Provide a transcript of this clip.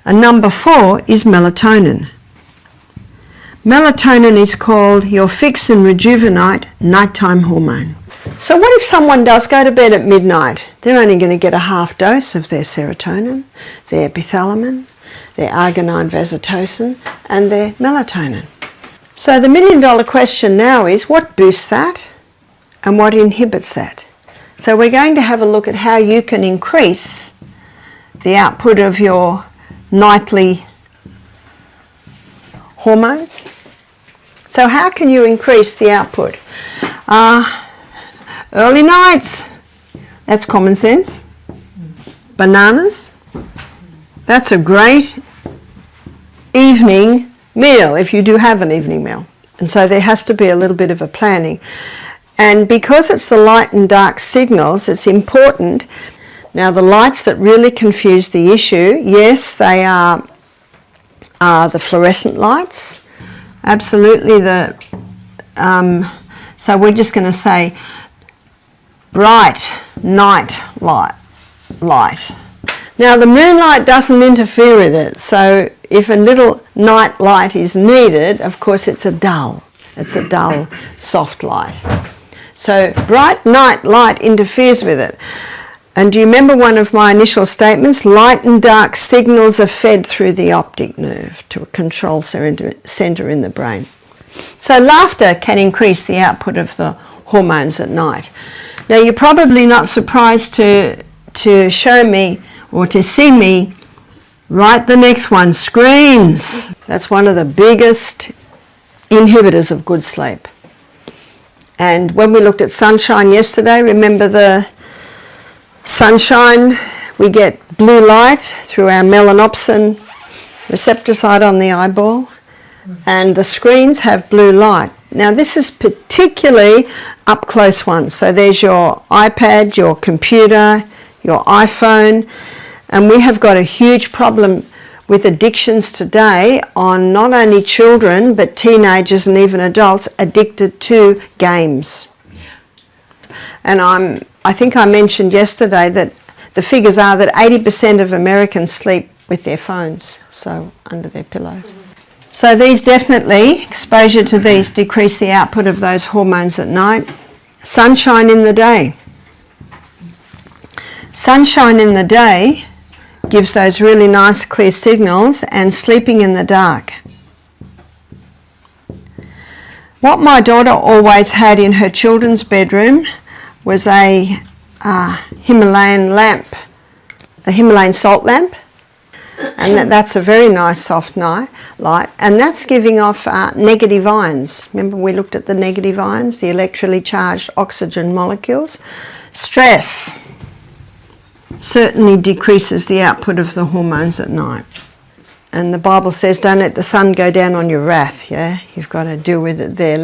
And number 4 is melatonin. Melatonin is called your fix and rejuvenate nighttime hormone. So what if someone does go to bed at midnight? They're only going to get a half dose of their serotonin, their epithalamin, their arginine vasotocin, and their melatonin. So the million-dollar question now is, what boosts that and what inhibits that? So we're going to have a look at how you can increase the output of your nightly hormones. So how can you increase the output? Early nights, that's common sense. Bananas, that's a great evening meal if you do have an evening meal. And so there has to be a little bit of a planning. And because it's the light and dark signals, it's important. Now the lights that really confuse the issue, yes, they are the fluorescent lights. Absolutely so we're just going to say bright night light. Now the moonlight doesn't interfere with it, so if a little night light is needed, of course it's a dull soft light. So bright night light interferes with it. And do you remember one of my initial statements? Light and dark signals are fed through the optic nerve to a control center in the brain. So laughter can increase the output of the hormones at night. Now you're probably not surprised to show me or to see me write the next one, screens. That's one of the biggest inhibitors of good sleep. And when we looked at sunshine yesterday, remember the sunshine, we get blue light through our melanopsin receptor site on the eyeball, and the screens have blue light. Now this is particularly up close ones. So there's your iPad, your computer, your iPhone, and we have got a huge problem with addictions today on not only children but teenagers and even adults addicted to games. And I think I mentioned yesterday that the figures are that 80% of Americans sleep with their phones, so under their pillows. So these definitely, exposure to these decrease the output of those hormones at night. Sunshine in the day. Sunshine in the day gives those really nice clear signals, and sleeping in the dark. What my daughter always had in her children's bedroom was a Himalayan lamp, a Himalayan salt lamp, and that's a very nice soft light, and that's giving off negative ions. Remember we looked at the negative ions, the electrically charged oxygen molecules. Stress certainly decreases the output of the hormones at night. And the Bible says, don't let the sun go down on your wrath, yeah? You've got to deal with it there.